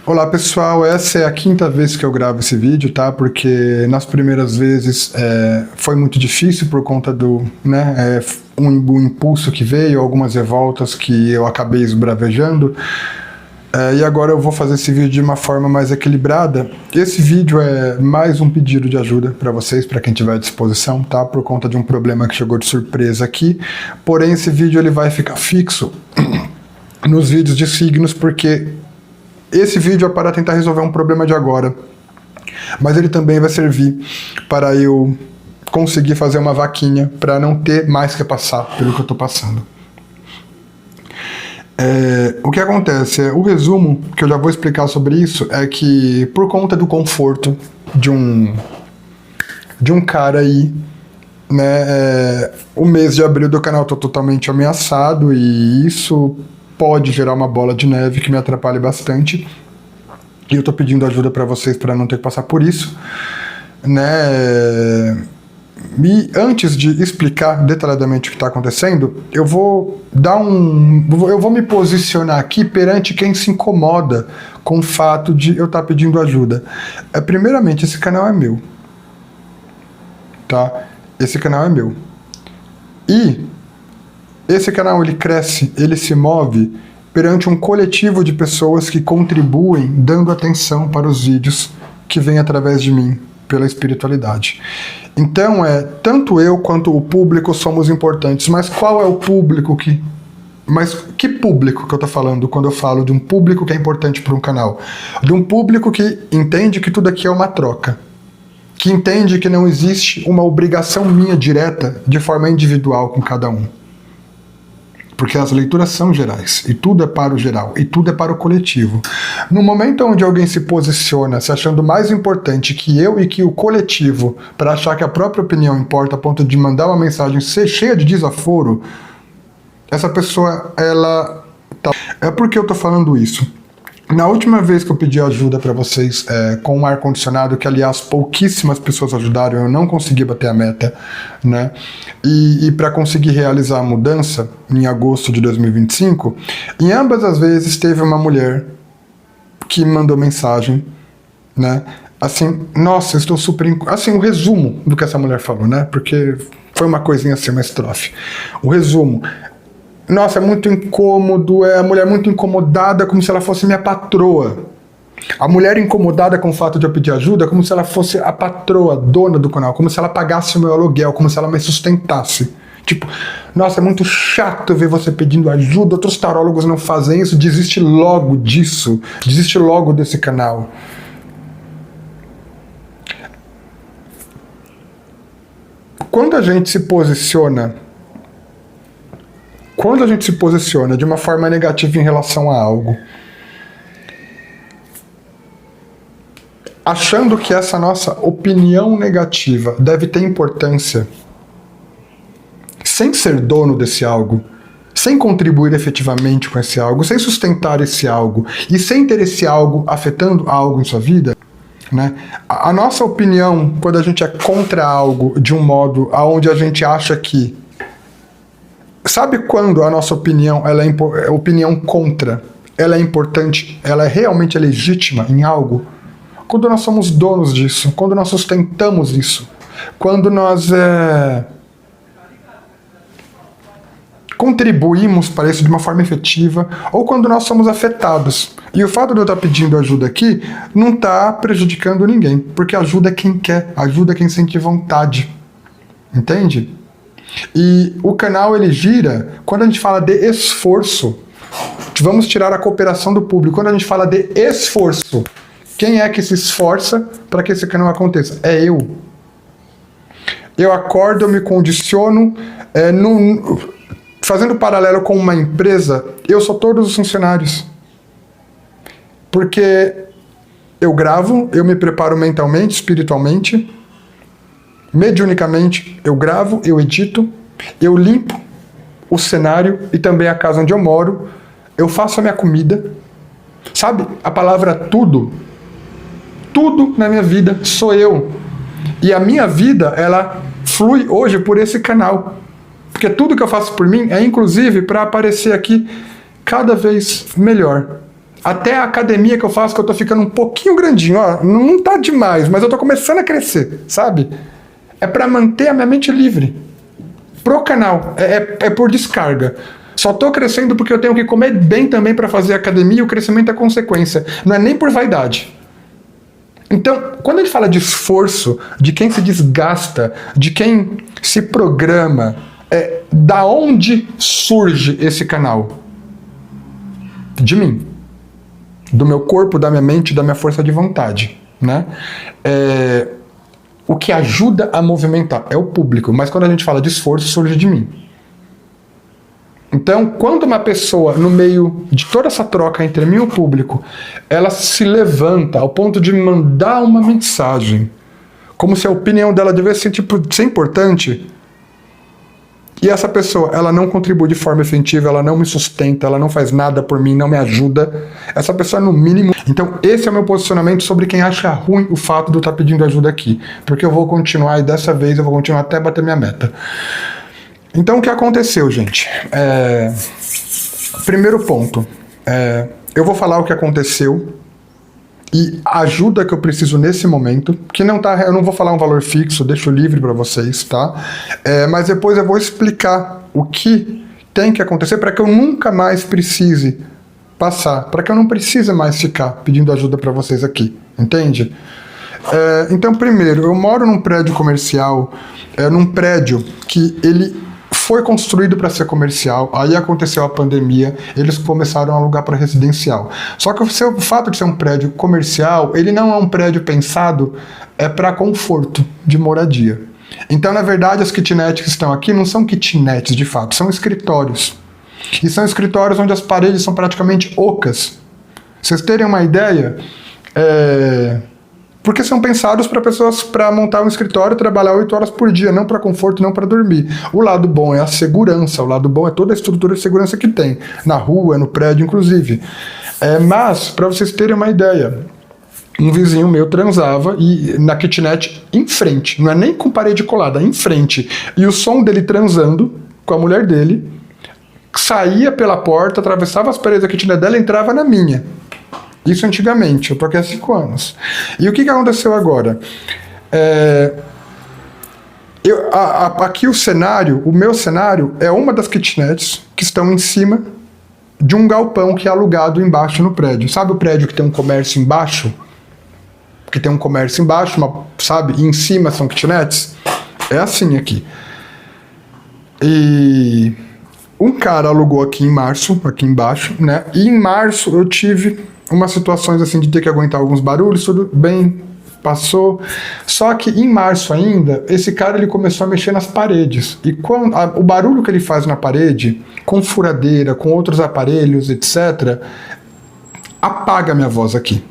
Olá pessoal, essa é a quinta vez que eu gravo esse vídeo, tá? Porque nas primeiras vezes foi muito difícil por conta do um impulso que veio, algumas revoltas que eu acabei esbravejando. E agora eu vou fazer esse vídeo de uma forma mais equilibrada. Esse vídeo é mais um pedido de ajuda para vocês, para quem tiver à disposição, tá? Por conta de um problema que chegou de surpresa aqui. Porém, esse vídeo ele vai ficar fixo nos vídeos de signos, porque esse vídeo é para tentar resolver um problema de agora, mas ele também vai servir para eu conseguir fazer uma vaquinha para não ter mais que passar pelo que eu estou passando. O que acontece o resumo, que eu já vou explicar sobre isso, é que por conta do conforto de um cara aí, né, o mês de abril do canal está totalmente ameaçado e isso pode gerar uma bola de neve que me atrapalhe bastante. E eu tô pedindo ajuda para vocês para não ter que passar por isso, né? E antes de explicar detalhadamente o que está acontecendo, eu vou me posicionar aqui perante quem se incomoda com o fato de eu estar pedindo ajuda. Primeiramente, esse canal é meu, tá? Esse canal é meu. E esse canal ele cresce, ele se move perante um coletivo de pessoas que contribuem dando atenção para os vídeos que vêm através de mim, pela espiritualidade. Então, tanto eu quanto o público somos importantes, mas qual é o público que... Mas que público que eu tô falando quando eu falo de um público que é importante para um canal? De um público que entende que tudo aqui é uma troca, que entende que não existe uma obrigação minha direta de forma individual com cada um. Porque as leituras são gerais, e tudo é para o geral, e tudo é para o coletivo. No momento onde alguém se posiciona se achando mais importante que eu e que o coletivo, para achar que a própria opinião importa a ponto de mandar uma mensagem ser cheia de desaforo, essa pessoa, ela... É porque eu tô falando isso. Na última vez que eu pedi ajuda para vocês com um ar-condicionado, que aliás pouquíssimas pessoas ajudaram, eu não consegui bater a meta, né? E para conseguir realizar a mudança em agosto de 2025, em ambas as vezes teve uma mulher que me mandou mensagem, né? Assim, nossa, eu estou super... Assim, o resumo do que essa mulher falou, né? Porque foi uma coisinha assim, uma estrofe. O resumo... Nossa, é muito incômodo, a mulher muito incomodada, como se ela fosse minha patroa. A mulher incomodada com o fato de eu pedir ajuda, como se ela fosse a patroa, dona do canal, como se ela pagasse o meu aluguel, como se ela me sustentasse. Tipo, nossa, é muito chato ver você pedindo ajuda, outros tarólogos não fazem isso, desiste logo disso, desiste logo desse canal. Quando a gente se posiciona de uma forma negativa em relação a algo, achando que essa nossa opinião negativa deve ter importância, sem ser dono desse algo, sem contribuir efetivamente com esse algo, sem sustentar esse algo, e sem ter esse algo afetando algo em sua vida, né? A nossa opinião, quando a gente é contra algo de um modo onde a gente acha que... Sabe quando a nossa opinião, ela é opinião contra, ela é importante, ela é realmente legítima em algo? Quando nós somos donos disso, quando nós sustentamos isso, quando nós contribuímos para isso de uma forma efetiva, ou quando nós somos afetados. E o fato de eu estar pedindo ajuda aqui não está prejudicando ninguém, porque ajuda quem quer, ajuda quem sente vontade, entende? E o canal ele gira, quando a gente fala de esforço, vamos tirar a cooperação do público, quando a gente fala de esforço, quem é que se esforça para que esse canal aconteça? É eu. Eu acordo, eu me condiciono, fazendo paralelo com uma empresa, eu sou todos os funcionários. Porque eu gravo, eu me preparo mentalmente, espiritualmente, mediunicamente, eu gravo, eu edito, eu limpo o cenário e também a casa onde eu moro, eu faço a minha comida, sabe? A palavra tudo na minha vida sou eu. E a minha vida, ela flui hoje por esse canal. Porque tudo que eu faço por mim é inclusive para aparecer aqui cada vez melhor. Até a academia que eu faço, que eu tô ficando um pouquinho grandinho, ó, não tá demais, mas eu tô começando a crescer, sabe? É pra manter a minha mente livre. Pro canal, é por descarga. Só tô crescendo porque eu tenho que comer bem também pra fazer academia, e o crescimento é consequência. Não é nem por vaidade. Então, quando ele fala de esforço, de quem se desgasta, de quem se programa, da onde surge esse canal? De mim. Do meu corpo, da minha mente, da minha força de vontade, né? O que ajuda a movimentar é o público, mas quando a gente fala de esforço, surge de mim. Então, quando uma pessoa, no meio de toda essa troca entre mim e o público, ela se levanta ao ponto de me mandar uma mensagem, como se a opinião dela devesse ser importante, e essa pessoa, ela não contribui de forma efetiva, ela não me sustenta, ela não faz nada por mim, não me ajuda, essa pessoa no mínimo... Então esse é o meu posicionamento sobre quem acha ruim o fato de eu estar pedindo ajuda aqui, porque eu vou continuar, e dessa vez eu vou continuar até bater minha meta. Então o que aconteceu, gente? Primeiro ponto, eu vou falar o que aconteceu e a ajuda que eu preciso nesse momento, que não tá, eu não vou falar um valor fixo, deixo livre para vocês, tá? Mas depois eu vou explicar o que tem que acontecer para que eu nunca mais precise passar, para que eu não precise mais ficar pedindo ajuda para vocês aqui, entende? Então, primeiro, eu moro num prédio comercial, num prédio que ele foi construído para ser comercial, aí aconteceu a pandemia, eles começaram a alugar para residencial. Só que o fato de ser um prédio comercial, ele não é um prédio pensado para conforto de moradia. Então, na verdade, as kitnets que estão aqui não são kitnets de fato, são escritórios. E são escritórios onde as paredes são praticamente ocas. Vocês terem uma ideia, porque são pensados para pessoas para montar um escritório e trabalhar 8 horas por dia, não para conforto, não para dormir. O lado bom é a segurança, o lado bom é toda a estrutura de segurança que tem, na rua, no prédio, inclusive. Mas, para vocês terem uma ideia, um vizinho meu transava e na kitnet em frente, não é nem com parede colada, em frente. E o som dele transando com a mulher dele saía pela porta, atravessava as paredes da kitnet dela e entrava na minha. Isso antigamente, eu tô aqui há 5 anos. E o que aconteceu agora? Aqui o meu cenário é uma das kitnets que estão em cima de um galpão que é alugado embaixo no prédio. Sabe o prédio que tem um comércio embaixo? Que tem um comércio embaixo, sabe? E em cima são kitnets? É assim aqui. E um cara alugou aqui em março, aqui embaixo, né? E em março eu tive umas situações assim de ter que aguentar alguns barulhos, tudo bem, passou. Só que em março ainda, esse cara ele começou a mexer nas paredes. E o barulho que ele faz na parede, com furadeira, com outros aparelhos, etc., apaga a minha voz aqui.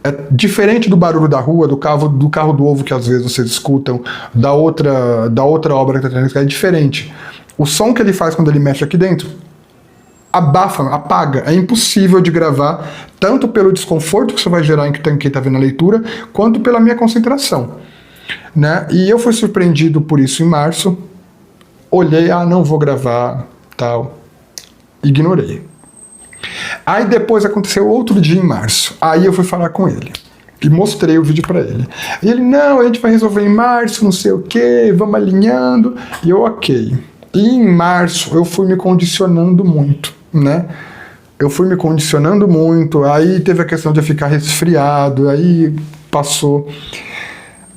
É diferente do barulho da rua, do carro do ovo que às vezes vocês escutam, da outra obra que está tendo, é diferente. O som que ele faz quando ele mexe aqui dentro abafa, apaga, é impossível de gravar, tanto pelo desconforto que isso vai gerar em quem está vendo a leitura, quanto pela minha concentração, né? E eu fui surpreendido por isso em março, olhei, não vou gravar, tal, ignorei. Aí depois aconteceu outro dia em março, aí eu fui falar com ele, e mostrei o vídeo pra ele. E ele, não, a gente vai resolver em março, não sei o que, vamos alinhando, e eu, ok. E em março eu fui me condicionando muito, né? Eu fui me condicionando muito, aí teve a questão de eu ficar resfriado, aí passou.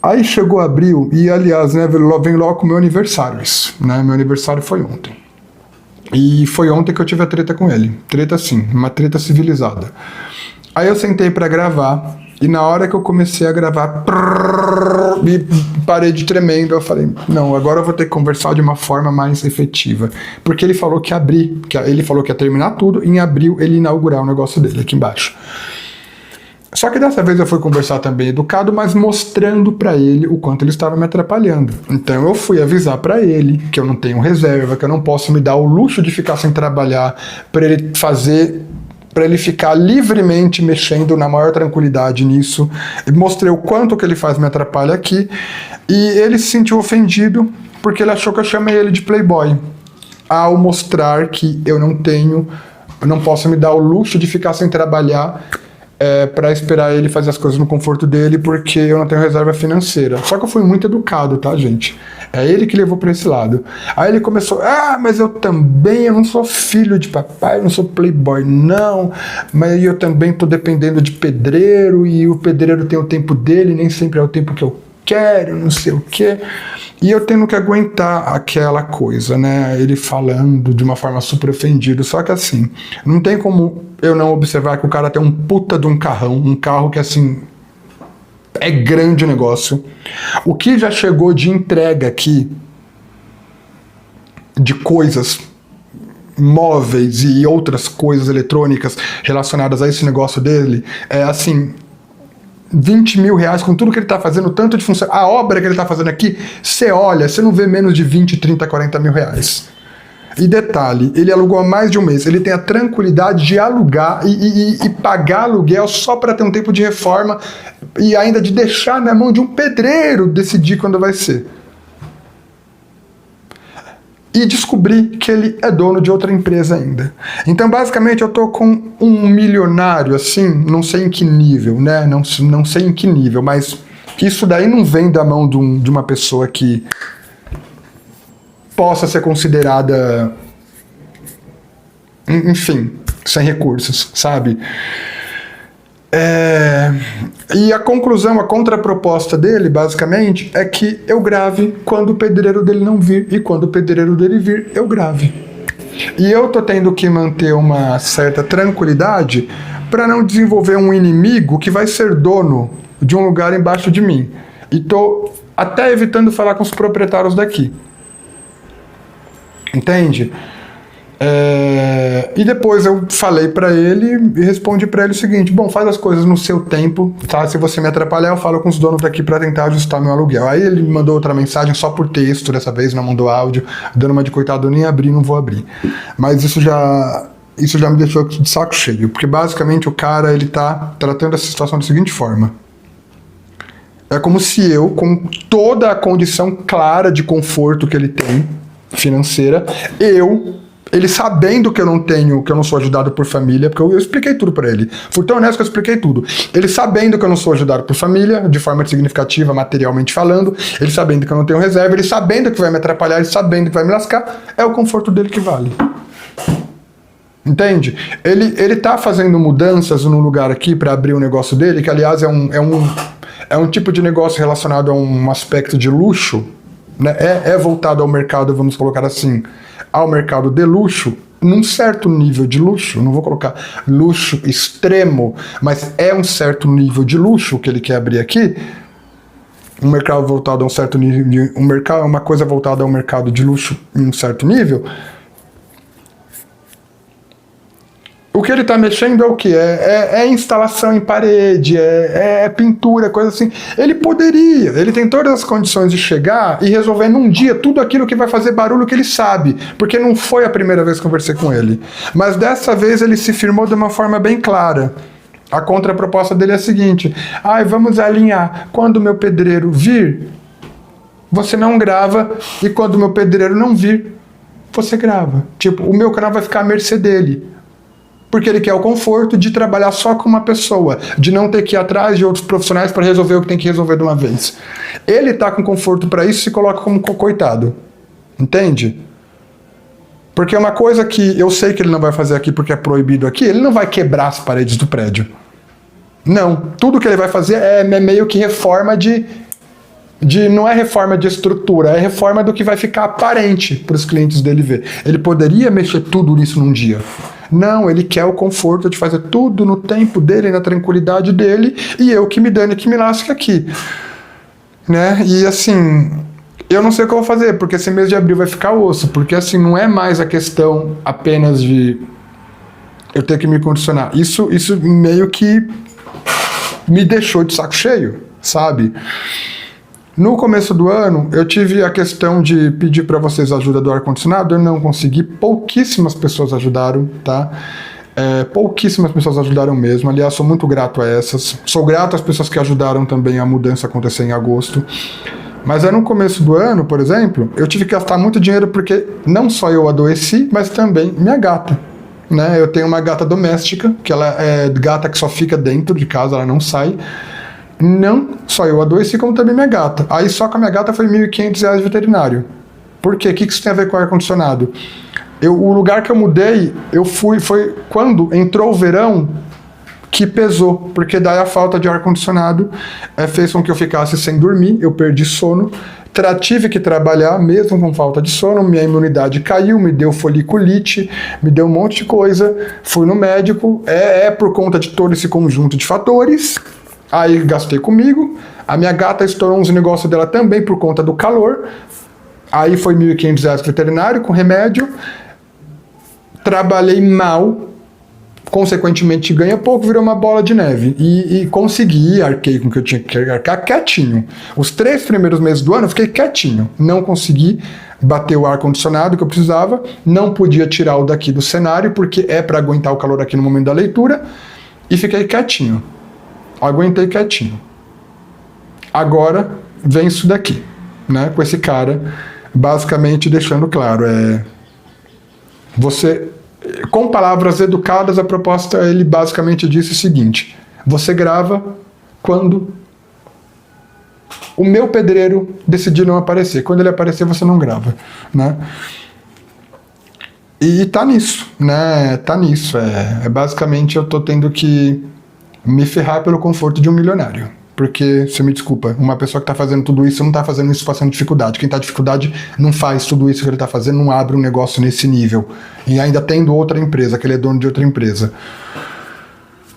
Aí chegou abril, e aliás, né, vem logo com o meu aniversário isso, né? Meu aniversário foi ontem. E foi ontem que eu tive a treta com ele. Treta assim, uma treta civilizada. Aí eu sentei pra gravar, e na hora que eu comecei a gravar, e parede tremendo, eu falei, não, agora eu vou ter que conversar de uma forma mais efetiva. Porque ele falou que ele falou que ia terminar tudo, e em abril ele ia inaugurar o negócio dele aqui embaixo. Só que dessa vez eu fui conversar também educado, mas mostrando pra ele o quanto ele estava me atrapalhando. Então eu fui avisar pra ele que eu não tenho reserva, que eu não posso me dar o luxo de ficar sem trabalhar, pra ele ficar livremente mexendo na maior tranquilidade nisso. E mostrei o quanto que ele faz me atrapalha aqui. E ele se sentiu ofendido porque ele achou que eu chamei ele de playboy, ao mostrar que eu não tenho Eu não posso me dar o luxo de ficar sem trabalhar para esperar ele fazer as coisas no conforto dele, porque eu não tenho reserva financeira. Só que eu fui muito educado, tá, gente? É ele que levou para esse lado. Aí ele começou, mas eu não sou filho de papai, eu não sou playboy, não, mas eu também tô dependendo de pedreiro, e o pedreiro tem o tempo dele, nem sempre é o tempo que eu quero, não sei o quê. E eu tendo que aguentar aquela coisa, né? Ele falando de uma forma super ofendida. Só que assim, não tem como eu não observar que o cara tem um puta de um carrão, um carro que assim, é grande o negócio. O que já chegou de entrega aqui, de coisas, móveis e outras coisas eletrônicas relacionadas a esse negócio dele, é assim, 20 mil reais com tudo que ele está fazendo, tanto de função. A obra que ele está fazendo aqui, você olha, você não vê menos de 20, 30, 40 mil reais. E detalhe, ele alugou há mais de um mês. Ele tem a tranquilidade de alugar e pagar aluguel só para ter um tempo de reforma e ainda de deixar na mão de um pedreiro decidir quando vai ser. E descobri que ele é dono de outra empresa ainda. Então, basicamente, eu tô com um milionário, assim, não sei em que nível, né? Não sei em que nível, mas isso daí não vem da mão de uma pessoa que possa ser considerada, enfim, sem recursos, sabe? E a conclusão, a contraproposta dele, basicamente, é que eu grave quando o pedreiro dele não vir, e quando o pedreiro dele vir, eu grave. E eu tô tendo que manter uma certa tranquilidade para não desenvolver um inimigo que vai ser dono de um lugar embaixo de mim. E tô até evitando falar com os proprietários daqui. Entende? E depois eu falei pra ele e respondi pra ele o seguinte: bom, faz as coisas no seu tempo, tá? Se você me atrapalhar, eu falo com os donos daqui pra tentar ajustar meu aluguel. Aí ele me mandou outra mensagem só por texto dessa vez, não mandou áudio, dando uma de coitado, eu nem abri, não vou abrir. Mas isso já me deixou de saco cheio, porque basicamente o cara, ele tá tratando essa situação da seguinte forma: é como se eu, com toda a condição clara de conforto que ele tem, financeira, ele sabendo que eu não sou ajudado por família, porque eu expliquei tudo pra ele. Fui tão honesto que eu expliquei tudo. Ele sabendo que eu não sou ajudado por família, de forma significativa, materialmente falando, ele sabendo que eu não tenho reserva, ele sabendo que vai me atrapalhar, ele sabendo que vai me lascar, é o conforto dele que vale. Entende? Ele tá fazendo mudanças no lugar aqui pra abrir o negócio dele, que aliás é um tipo de negócio relacionado a um aspecto de luxo, né? É voltado ao mercado, vamos colocar assim, ao mercado de luxo, num certo nível de luxo, não vou colocar luxo extremo, mas é um certo nível de luxo que ele quer abrir aqui, um mercado voltado a um certo nível, uma coisa voltada ao mercado de luxo em um certo nível. O que ele está mexendo é o quê? É instalação em parede, é pintura, coisa assim. Ele tem todas as condições de chegar e resolver num dia tudo aquilo que vai fazer barulho que ele sabe, porque não foi a primeira vez que conversei com ele. Mas dessa vez ele se firmou de uma forma bem clara. A contraproposta dele é a seguinte: vamos alinhar, quando o meu pedreiro vir, você não grava, e quando o meu pedreiro não vir, você grava. Tipo, o meu canal vai ficar à mercê dele. Porque ele quer o conforto de trabalhar só com uma pessoa, de não ter que ir atrás de outros profissionais para resolver o que tem que resolver de uma vez. Ele tá com conforto para isso e se coloca como coitado. Entende? Porque é uma coisa que eu sei que ele não vai fazer aqui porque é proibido aqui, ele não vai quebrar as paredes do prédio. Não. Tudo que ele vai fazer é meio que reforma não é reforma de estrutura, é reforma do que vai ficar aparente para os clientes dele ver. Ele poderia mexer tudo nisso num dia. Não, ele quer o conforto de fazer tudo no tempo dele, na tranquilidade dele, e eu que me dane, que me lasque aqui. Né? E assim, eu não sei o que eu vou fazer, porque esse mês de abril vai ficar osso, porque assim, não é mais a questão apenas de eu ter que me condicionar. Isso meio que me deixou de saco cheio, sabe? No começo do ano, eu tive a questão de pedir para vocês ajuda do ar-condicionado, eu não consegui, pouquíssimas pessoas ajudaram, tá? Pouquíssimas pessoas ajudaram mesmo, aliás, sou muito grato a essas. Sou grato às pessoas que ajudaram também a mudança acontecer em agosto. Mas no começo do ano, por exemplo, eu tive que gastar muito dinheiro porque não só eu adoeci, mas também minha gata. né? Eu tenho uma gata doméstica, que ela é gata que só fica dentro de casa, ela não sai. Não só eu adoeci, como também minha gata. Aí só com a minha gata foi R$ 1.500 de veterinário. Por quê? O que isso tem a ver com o ar-condicionado? O lugar que eu mudei, foi quando entrou o verão que pesou, porque daí a falta de ar-condicionado fez com que eu ficasse sem dormir, eu perdi sono, tive que trabalhar mesmo com falta de sono, minha imunidade caiu, me deu foliculite, me deu um monte de coisa, fui no médico, por conta de todo esse conjunto de fatores, aí gastei comigo, a minha gata estourou uns negócios dela também por conta do calor, aí foi R$ 1.500 veterinário com remédio, trabalhei mal, consequentemente ganha pouco, virou uma bola de neve. E consegui, arquei com o que eu tinha que arcar quietinho. Os 3 primeiros meses do ano eu fiquei quietinho. Não consegui bater o ar-condicionado que eu precisava, não podia tirar o daqui do cenário, porque é para aguentar o calor aqui no momento da leitura, e fiquei quietinho. Aguentei quietinho. Agora vem isso daqui, né? Com esse cara, basicamente deixando claro, você... Com palavras educadas, a proposta, ele basicamente disse o seguinte: você grava quando o meu pedreiro decidir não aparecer. Quando ele aparecer, você não grava, né? E tá nisso, né? Tá nisso. Basicamente, eu tô tendo que me ferrar pelo conforto de um milionário. Porque, você me desculpa, uma pessoa que tá fazendo tudo isso não tá fazendo isso passando dificuldade. Quem tá em dificuldade não faz tudo isso que ele tá fazendo, não abre um negócio nesse nível. E ainda tendo outra empresa, que ele é dono de outra empresa.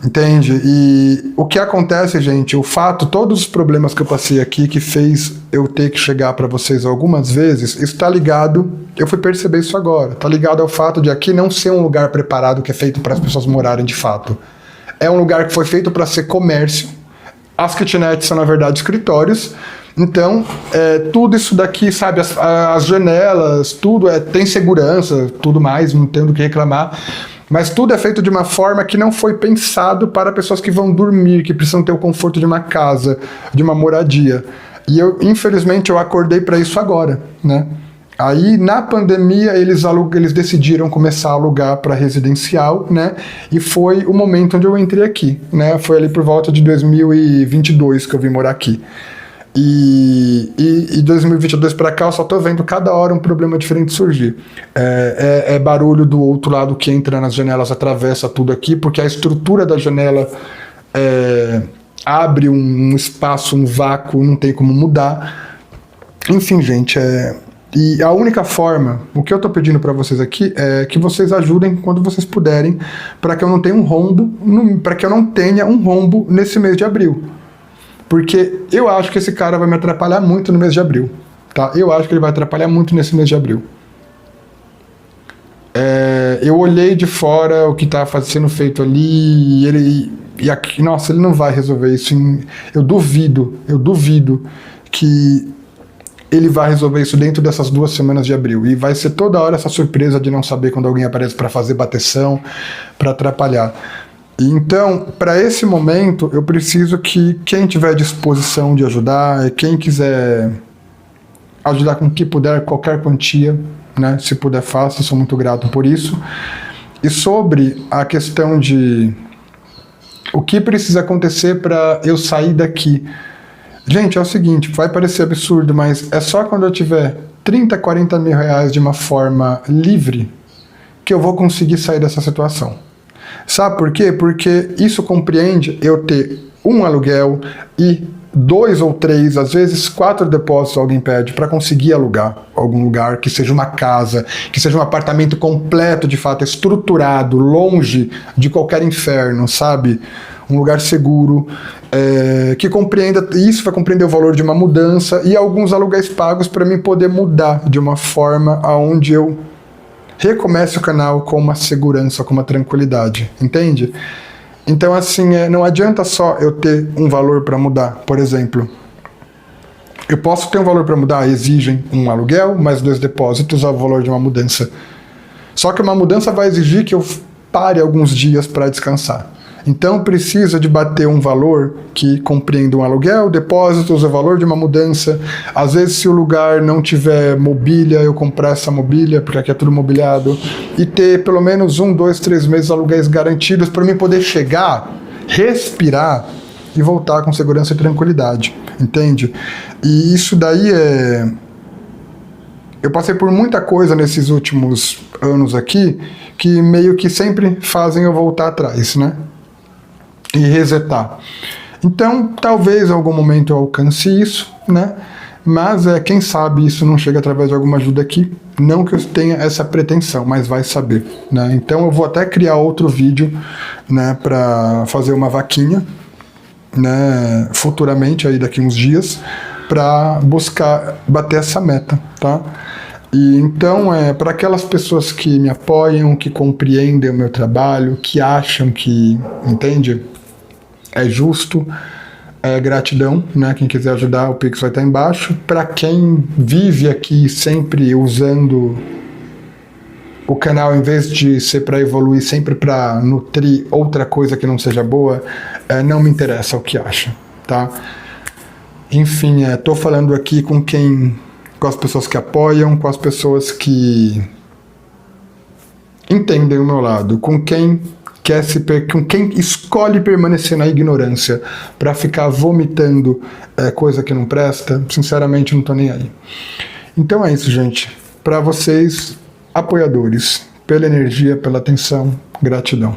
Entende? E o que acontece, gente, o fato, todos os problemas que eu passei aqui, que fez eu ter que chegar para vocês algumas vezes, está ligado, eu fui perceber isso agora, tá ligado ao fato de aqui não ser um lugar preparado que é feito para as pessoas morarem de fato. É um lugar que foi feito para ser comércio. As kitnets são, na verdade, escritórios. Então, tudo isso daqui, sabe, as janelas, tudo tem segurança, tudo mais, não tenho do que reclamar. Mas tudo é feito de uma forma que não foi pensado para pessoas que vão dormir, que precisam ter o conforto de uma casa, de uma moradia. E infelizmente, eu acordei para isso agora, né? Aí, na pandemia, eles decidiram começar a alugar para residencial, né? E foi o momento onde eu entrei aqui, né? Foi ali por volta de 2022 que eu vim morar aqui. E 2022 para cá eu só tô vendo cada hora um problema diferente surgir. É barulho do outro lado que entra nas janelas, atravessa tudo aqui, porque a estrutura da janela abre um espaço, um vácuo, não tem como mudar. Enfim, gente, E a única forma, o que eu tô pedindo para vocês aqui é que vocês ajudem quando vocês puderem, para que eu não tenha um rombo, nesse mês de abril. Porque eu acho que esse cara vai me atrapalhar muito no mês de abril, tá? Eu acho que ele vai atrapalhar muito nesse mês de abril. Eu olhei de fora o que tá sendo feito ali, e aqui, nossa, ele não vai resolver isso. Eu duvido que ele vai resolver isso dentro dessas 2 semanas de abril. E vai ser toda hora essa surpresa de não saber quando alguém aparece para fazer bateção, para atrapalhar. Então, para esse momento, eu preciso que quem tiver disposição de ajudar, quem quiser ajudar com o que puder, qualquer quantia, né? Se puder, faça, sou muito grato por isso. E sobre a questão de o que precisa acontecer para eu sair daqui. Gente, é o seguinte, vai parecer absurdo, mas é só quando eu tiver 30, 40 mil reais de uma forma livre que eu vou conseguir sair dessa situação. Sabe por quê? Porque isso compreende eu ter um aluguel e 2 ou 3, às vezes 4 depósitos alguém pede para conseguir alugar algum lugar, que seja uma casa, que seja um apartamento completo, de fato, estruturado, longe de qualquer inferno, sabe? Um lugar seguro, que compreenda, isso vai compreender o valor de uma mudança e alguns aluguéis pagos para mim poder mudar de uma forma aonde eu recomece o canal com uma segurança, com uma tranquilidade, entende? Então, assim, não adianta só eu ter um valor para mudar. Por exemplo, eu posso ter um valor para mudar, exigem um aluguel, mais 2 depósitos ao valor de uma mudança. Só que uma mudança vai exigir que eu pare alguns dias para descansar. Então precisa de bater um valor que compreenda um aluguel, depósitos, o valor de uma mudança. Às vezes, se o lugar não tiver mobília, eu comprar essa mobília, porque aqui é tudo mobiliado, e ter pelo menos 1, 2, 3 meses aluguéis garantidos para mim poder chegar, respirar e voltar com segurança e tranquilidade, entende? E isso daí eu passei por muita coisa nesses últimos anos aqui que meio que sempre fazem eu voltar atrás, né? E resetar. Então, talvez em algum momento eu alcance isso, né? Mas quem sabe isso não chega através de alguma ajuda aqui. Não que eu tenha essa pretensão, mas vai saber, né? Então eu vou até criar outro vídeo, né, para fazer uma vaquinha, né, futuramente, aí daqui uns dias, para buscar bater essa meta, tá? E então, para aquelas pessoas que me apoiam, que compreendem o meu trabalho, que acham que, entende, é justo, gratidão, né? Quem quiser ajudar, o Pix vai estar embaixo. Para quem vive aqui sempre usando o canal, em vez de ser para evoluir, sempre para nutrir outra coisa que não seja boa, não me interessa o que acha, tá? Enfim, tô falando aqui com as pessoas que apoiam, com as pessoas que entendem o meu lado, com quem escolhe permanecer na ignorância para ficar vomitando coisa que não presta. Sinceramente, não tô nem aí. Então é isso, gente. Para vocês, apoiadores, pela energia, pela atenção, gratidão.